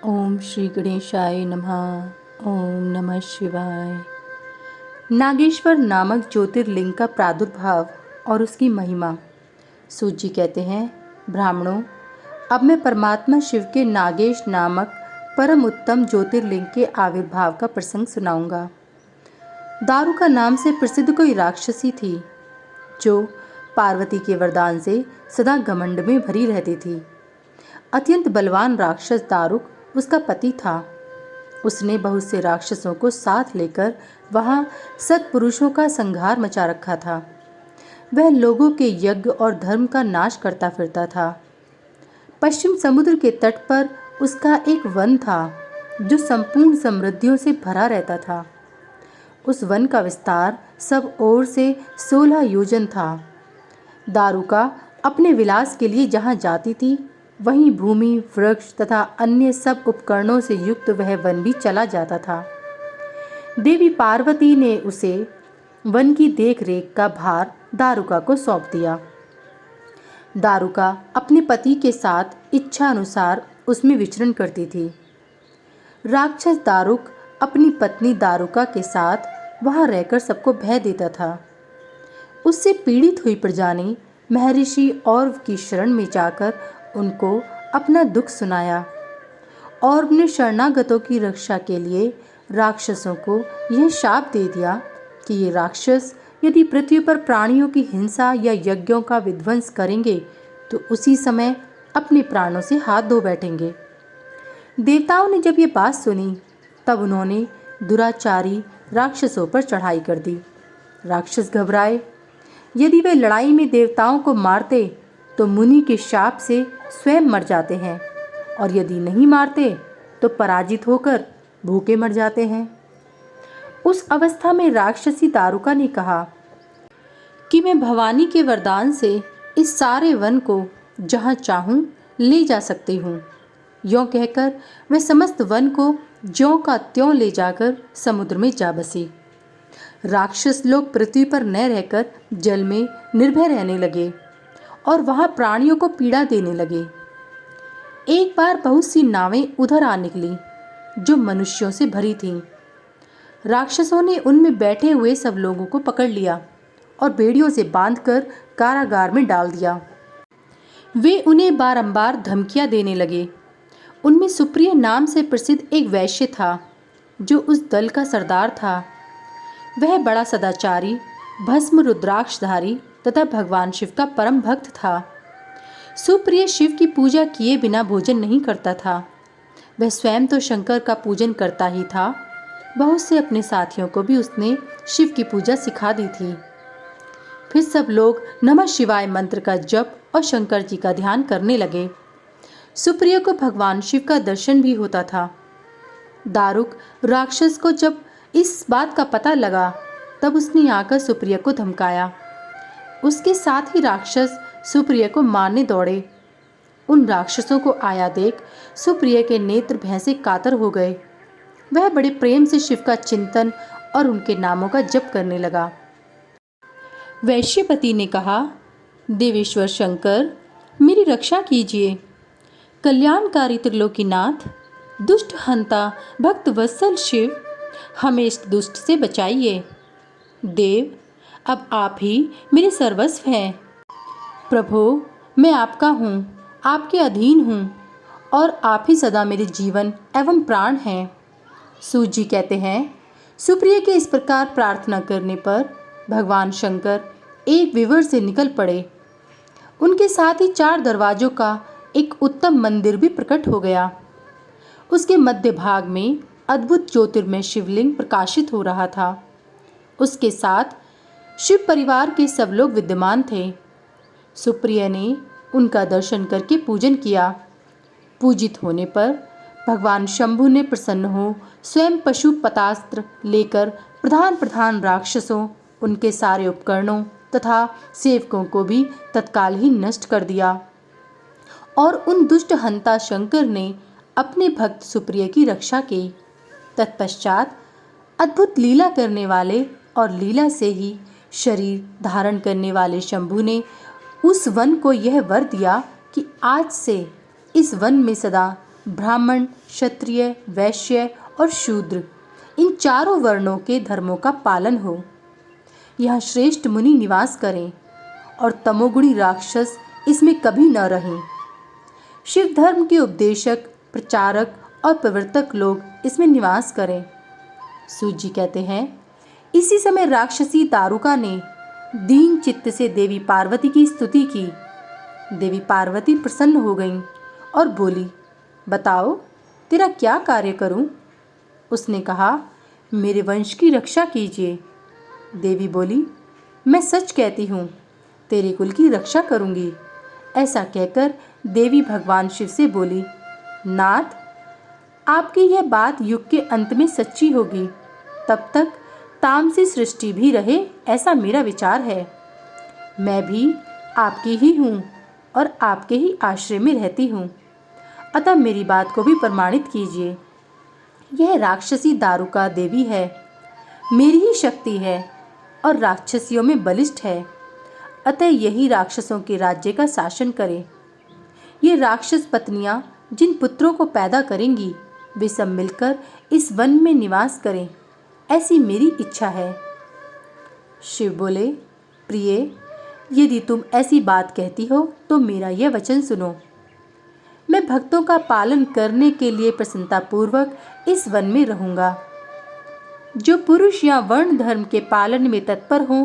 ओम श्री गणेशाय नमः। ओम नमः शिवाय। नागेश्वर नामक ज्योतिर्लिंग का प्रादुर्भाव और उसकी महिमा। सूत जी कहते हैं, ब्राह्मणों, अब मैं परमात्मा शिव के नागेश नामक परम उत्तम ज्योतिर्लिंग के आविर्भाव का प्रसंग सुनाऊंगा। दारुका नाम से प्रसिद्ध कोई राक्षसी थी जो पार्वती के वरदान से सदा घमंड में भरी रहती थी। अत्यंत बलवान राक्षस दारुक उसका पति था। उसने बहुत से राक्षसों को साथ लेकर वहां सत्पुरुषों का संहार मचा रखा था। वह लोगों के यज्ञ और धर्म का नाश करता फिरता था। पश्चिम समुद्र के तट पर उसका एक वन था जो संपूर्ण समृद्धियों से भरा रहता था। उस वन का विस्तार सब ओर से 16 योजन था। दारुका अपने विलास के लिए जहाँ जाती थी वहीं भूमि, वृक्ष तथा अन्य सब उपकरणों से युक्त वह वन भी चला जाता था। देवी पार्वती ने उसे वन की देखरेख का भार दारुका को सौंप दिया। दारुका अपने पति के साथ इच्छा अनुसार उसमें विचरण करती थी। राक्षस दारुक अपनी पत्नी दारुका के साथ वहां रहकर सबको भय देता था। उससे पीड़ित हुई प्रजा ने महर्षि औरव की शरण में जाकर उनको अपना दुख सुनाया और अपने शरणागतों की रक्षा के लिए राक्षसों को यह शाप दे दिया कि ये राक्षस यदि पृथ्वी पर प्राणियों की हिंसा या यज्ञों का विध्वंस करेंगे तो उसी समय अपने प्राणों से हाथ धो बैठेंगे। देवताओं ने जब ये बात सुनी तब उन्होंने दुराचारी राक्षसों पर चढ़ाई कर दी। राक्षस घबराए। यदि वे लड़ाई में देवताओं को मारते तो मुनि के शाप से स्वयं मर जाते हैं और यदि नहीं मारते तो पराजित होकर भूखे मर जाते हैं। उस अवस्था में राक्षसी दारुका ने कहा कि मैं भवानी के वरदान से इस सारे वन को जहाँ चाहूँ ले जा सकती हूँ। यों कहकर वह समस्त वन को ज्यों का त्यों ले जाकर समुद्र में जा बसी। राक्षस लोग पृथ्वी पर न रहकर जल में निर्भय रहने लगे और वहां प्राणियों को पीड़ा देने लगे। एक बार बहुत सी नावें उधर आ निकली जो मनुष्यों से भरी थीं। राक्षसों ने उनमें बैठे हुए सब लोगों को पकड़ लिया और बेड़ियों से बांधकर कारागार में डाल दिया। वे उन्हें बारंबार धमकियां देने लगे। उनमें सुप्रिय नाम से प्रसिद्ध एक वैश्य था जो उस दल का सरदार था। वह बड़ा सदाचारी, भस्म रुद्राक्षधारी तथा भगवान शिव का परम भक्त था। सुप्रिय शिव की पूजा किए बिना भोजन नहीं करता था। वह स्वयं तो शंकर का पूजन करता ही था, बहुत से अपने साथियों को भी उसने शिव की पूजा सिखा दी थी। फिर सब लोग नमः शिवाय मंत्र का जप और शंकर जी का ध्यान करने लगे। सुप्रिय को भगवान शिव का दर्शन भी होता था। दारुक राक्षस को जब इस बात का पता लगा तब उसने आकर सुप्रिय को धमकाया। उसके साथ ही राक्षस सुप्रिय को मारने दौड़े। उन राक्षसों को आया देख सुप्रिय के नेत्र भय से कातर हो गए। वह बड़े प्रेम से शिव का चिंतन और उनके नामों का जप करने लगा। वैश्यपति ने कहा, देवेश्वर शंकर, मेरी रक्षा कीजिए। कल्याणकारी त्रिलोकीनाथ, दुष्ट हंता भक्त वत्सल शिव, हमें इस दुष्ट से बचाइए। देव, अब आप ही मेरे सर्वस्व हैं। प्रभु, मैं आपका हूँ, आपके अधीन हूँ और आप ही सदा मेरे जीवन एवं प्राण हैं। सूत जी कहते हैं, सुप्रिय के इस प्रकार प्रार्थना करने पर भगवान शंकर एक विवर से निकल पड़े। उनके साथ ही 4 दरवाजों का एक उत्तम मंदिर भी प्रकट हो गया। उसके मध्य भाग में अद्भुत ज्योतिर्मय शिवलिंग प्रकाशित हो रहा था। उसके साथ शिव परिवार के सब लोग विद्यमान थे। सुप्रिय ने उनका दर्शन करके पूजन किया। पूजित होने पर भगवान शंभु ने प्रसन्न हो स्वयं पशुपतास्त्र लेकर प्रधान प्रधान राक्षसों, उनके सारे उपकरणों तथा सेवकों को भी तत्काल ही नष्ट कर दिया और उन दुष्ट हंता शंकर ने अपने भक्त सुप्रिय की रक्षा की। तत्पश्चात अद्भुत लीला करने वाले और लीला से ही शरीर धारण करने वाले शंभु ने उस वन को यह वर दिया कि आज से इस वन में सदा ब्राह्मण, क्षत्रिय, वैश्य और शूद्र, इन चारों वर्णों के धर्मों का पालन हो। यहाँ श्रेष्ठ मुनि निवास करें और तमोगुणी राक्षस इसमें कभी न रहें। शिव धर्म के उपदेशक, प्रचारक और प्रवर्तक लोग इसमें निवास करें। सूत जी कहते हैं, इसी समय राक्षसी दारुका ने दीन चित्त से देवी पार्वती की स्तुति की। देवी पार्वती प्रसन्न हो गईं और बोली, बताओ तेरा क्या कार्य करूं? उसने कहा, मेरे वंश की रक्षा कीजिए। देवी बोली, मैं सच कहती हूँ, तेरे कुल की रक्षा करूँगी। ऐसा कहकर देवी भगवान शिव से बोली, नाथ, आपकी यह बात युग के अंत में सच्ची होगी, तब तक तामसी सृष्टि भी रहे, ऐसा मेरा विचार है। मैं भी आपकी ही हूँ और आपके ही आश्रय में रहती हूँ, अतः मेरी बात को भी प्रमाणित कीजिए। यह राक्षसी दारुका देवी है, मेरी ही शक्ति है और राक्षसियों में बलिष्ठ है, अतः यही राक्षसों के राज्य का शासन करे। ये राक्षस पत्नियां जिन पुत्रों को पैदा करेंगी, वे सब मिलकर इस वन में निवास करें, ऐसी मेरी इच्छा है। शिव बोले, प्रिय, यदि तुम ऐसी बात कहती हो तो मेरा यह वचन सुनो। मैं भक्तों का पालन करने के लिए प्रसन्नतापूर्वक इस वन में रहूंगा। जो पुरुष या वर्ण धर्म के पालन में तत्पर हो,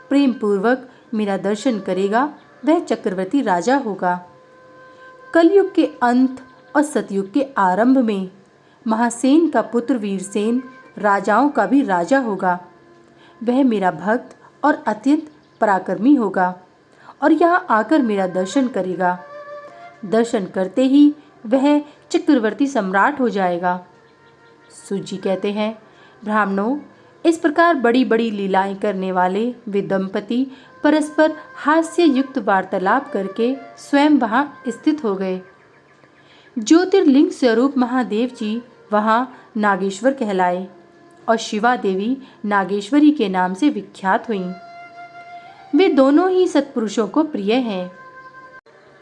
प्रेम पूर्वक मेरा दर्शन करेगा, वह चक्रवर्ती राजा होगा। कलयुग के अंत और सतयुग के आरंभ में महासेन का पुत्र वीरसेन राजाओं का भी राजा होगा। वह मेरा भक्त और अत्यंत पराक्रमी होगा और यहाँ आकर मेरा दर्शन करेगा। दर्शन करते ही वह चक्रवर्ती सम्राट हो जाएगा। सूत जी कहते हैं, ब्राह्मणों, इस प्रकार बड़ी बड़ी लीलाएं करने वाले वे दंपति परस्पर हास्य युक्त वार्तालाप करके स्वयं वहां स्थित हो गए। ज्योतिर्लिंग स्वरूप महादेव जी वहां नागेश्वर कहलाए और शिवा देवी नागेश्वरी के नाम से विख्यात हुईं। वे दोनों ही सत्पुरुषों को प्रिय हैं।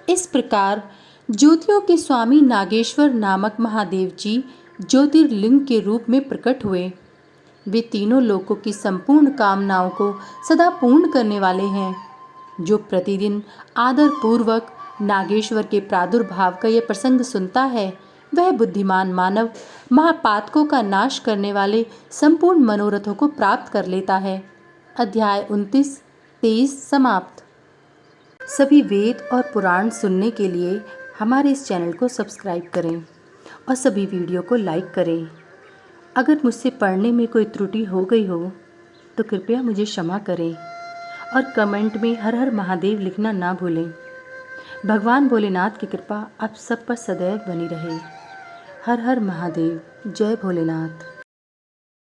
इस प्रकार ज्योतियों के स्वामी नागेश्वर नामक महादेव जी ज्योतिर्लिंग के रूप में प्रकट हुए। वे तीनों लोकों की संपूर्ण कामनाओं को सदा पूर्ण करने वाले हैं। जो प्रतिदिन आदर पूर्वक नागेश्वर के प्रादुर्भाव का यह प्रसंग सुनता है, वह बुद्धिमान मानव महापातकों का नाश करने वाले संपूर्ण मनोरथों को प्राप्त कर लेता है। अध्याय 29-23 समाप्त। सभी वेद और पुराण सुनने के लिए हमारे इस चैनल को सब्सक्राइब करें और सभी वीडियो को लाइक करें। अगर मुझसे पढ़ने में कोई त्रुटि हो गई हो तो कृपया मुझे क्षमा करें और कमेंट में हर हर महादेव लिखना ना भूलें। भगवान भोलेनाथ की कृपा आप सब पर सदैव बनी रहे। हर हर महादेव। जय भोलेनाथ।